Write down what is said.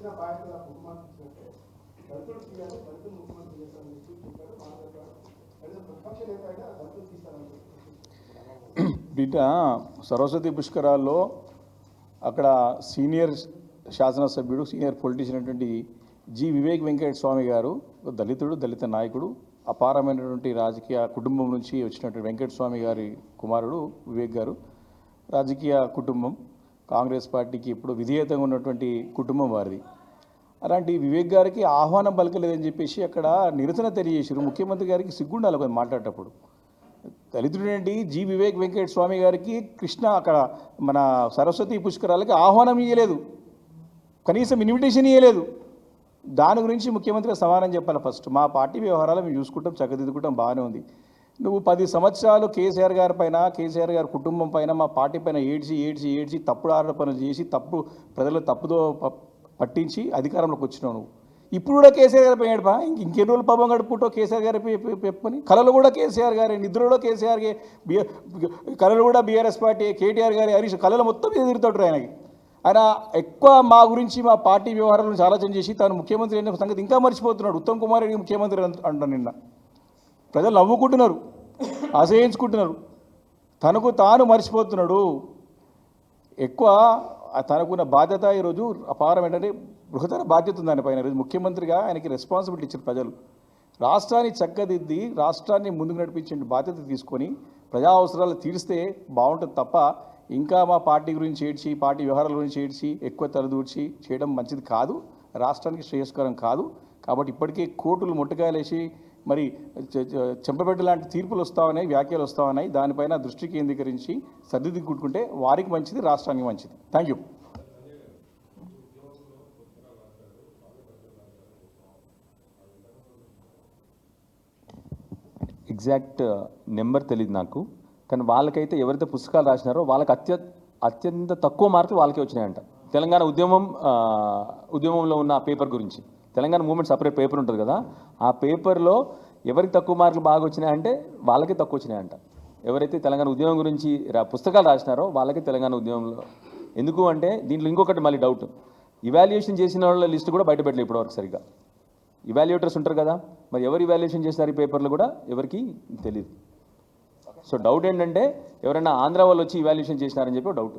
ఇచ్చిన బాధ్యత ముఖ్యమంత్రి ఇచ్చినట్టే దళితుడు తీయాలి, దళితుడు ముఖ్యమంత్రి చేస్తారని చెప్పారు. మా దగ్గర ప్రతిపక్ష నేత అయినా దళితులు తీస్తారని బిడ్డ సరస్వతి పుష్కరాల్లో అక్కడ సీనియర్ శాసనసభ్యుడు, సీనియర్ పొలిటీషియన్ అయినటువంటి జి వివేక్ వెంకట స్వామి గారు, దళితుడు, దళిత నాయకుడు, అపారమైనటువంటి రాజకీయ కుటుంబం నుంచి వచ్చినటువంటి వెంకటస్వామి గారి కుమారుడు వివేక్ గారు. రాజకీయ కుటుంబం, కాంగ్రెస్ పార్టీకి ఇప్పుడు విధేయతంగా ఉన్నటువంటి కుటుంబం వారిది. అలాంటి వివేక్ గారికి ఆహ్వానం పలకలేదని చెప్పేసి అక్కడ నిరసన తెలియజేశారు. ముఖ్యమంత్రి గారికి సిగ్గుండాలి కొంచెం మాట్లాడేటప్పుడు. దళితుడేంటి జి వివేక్ వెంకట స్వామి గారికి కృష్ణ అక్కడ మన సరస్వతి పుష్కరాలకి ఆహ్వానం ఇవ్వలేదు, కనీసం ఇన్విటేషన్ ఇవ్వలేదు. దాని గురించి ముఖ్యమంత్రి సమాధానం చెప్పాలి. ఫస్ట్ మా పార్టీ వ్యవహారాలు మేము చూసుకుంటాం, చక్కదిద్దుకుంటాం, బాగానే ఉంది. నువ్వు 10 సంవత్సరాలు కేసీఆర్ గారి పైన, కేసీఆర్ గారి కుటుంబం పైన, మా పార్టీ పైన ఏడ్చి తప్పుడు ఆరోపణలు చేసి ప్రజలు తప్పుదో పట్టించి అధికారంలోకి వచ్చినావు నువ్వు. ఇప్పుడు కూడా కేసీఆర్ గారి పైన ఏడుపా? ఇంకెన్ని రోజులు పాపం గడుపుకుంటో కేసీఆర్ గారి పెట్టుకొని. కళలు కూడా కేసీఆర్ గారి, నిద్రలో కేసీఆర్ కళలు కూడా బీఆర్ఎస్ పార్టీ, కేటీఆర్ గారి, హరీష్ కళలు మొత్తం మీద తిరుగుతాడు ఆయనకి. ఆయన ఎక్కువ మా గురించి, మా పార్టీ వ్యవహారాల గురించి ఆలోచన చేసి తాను ముఖ్యమంత్రి అయిన సంగతి ఇంకా మర్చిపోతున్నాడు. ఉత్తమ్ కుమార్ రెడ్డి ముఖ్యమంత్రి అంటాను. నిన్న ప్రజలు నవ్వుకుంటున్నారు, అసహించుకుంటున్నారు. తనకు తాను మర్చిపోతున్నాడు. ఎక్కువ తనకున్న బాధ్యత ఈరోజు అపారం ఏంటంటే బృహత్తర బాధ్యత ఉంది దానిపైన. ఈరోజు ముఖ్యమంత్రిగా ఆయనకి రెస్పాన్సిబిలిటీ ఇచ్చారు ప్రజలు. రాష్ట్రాన్ని చక్కదిద్ది రాష్ట్రాన్ని ముందుకు నడిపించే బాధ్యత తీసుకొని ప్రజా అవసరాలు తీరిస్తే బాగుంటుంది తప్ప ఇంకా మా పార్టీ గురించి ఏడ్చి, పార్టీ వ్యవహారాల గురించి ఏడ్చి ఎక్కువ తలదూర్చి చేయడం మంచిది కాదు, రాష్ట్రానికి శ్రేయస్కరం కాదు. కాబట్టి ఇప్పటికే కోర్టులు ముట్టకాయలేసి మరి చెంపబెట్ట లాంటి తీర్పులు వస్తూ ఉన్నాయి, వ్యాఖ్యలు వస్తూ ఉన్నాయి. దానిపైన దృష్టి కేంద్రీకరించి సర్దిద్దుకుంటే వారికి మంచిది, రాష్ట్రానికి మంచిది. Thank you. ఎగ్జాక్ట్ నెంబర్ తెలియదు నాకు, కానీ వాళ్ళకైతే ఎవరైతే పుస్తకాలు రాసినారో వాళ్ళకి అత్యంత తక్కువ మార్కులు వాళ్ళకే వచ్చినాయంట. తెలంగాణ ఉద్యమంలో ఉన్న పేపర్ గురించి, తెలంగాణ మూమెంట్ సపరేట్ పేపర్ ఉంటుంది కదా, ఆ పేపర్లో ఎవరికి తక్కువ మార్కులు బాగా వచ్చినాయంటే వాళ్ళకే తక్కువ వచ్చినాయంట. ఎవరైతే తెలంగాణ ఉద్యమం గురించి పుస్తకాలు రాసినారో వాళ్ళకే తెలంగాణ ఉద్యమంలో. ఎందుకు అంటే దీంట్లో ఇంకొకటి మళ్ళీ డౌట్, ఇవాల్యుయేషన్ చేసిన వాళ్ళ లిస్ట్ కూడా బయట పెట్టలేదు ఇప్పటివరకు సరిగ్గా. ఇవాల్యుయేటర్స్ ఉంటారు కదా, మరి ఎవరు ఇవాల్యుయేషన్ చేస్తారు ఈ పేపర్లు కూడా ఎవరికి తెలియదు. సో డౌట్ ఏంటంటే ఎవరైనా ఆంధ్ర వాళ్ళు వచ్చి ఇవాల్యుయేషన్ చేసినారని చెప్పి డౌట్.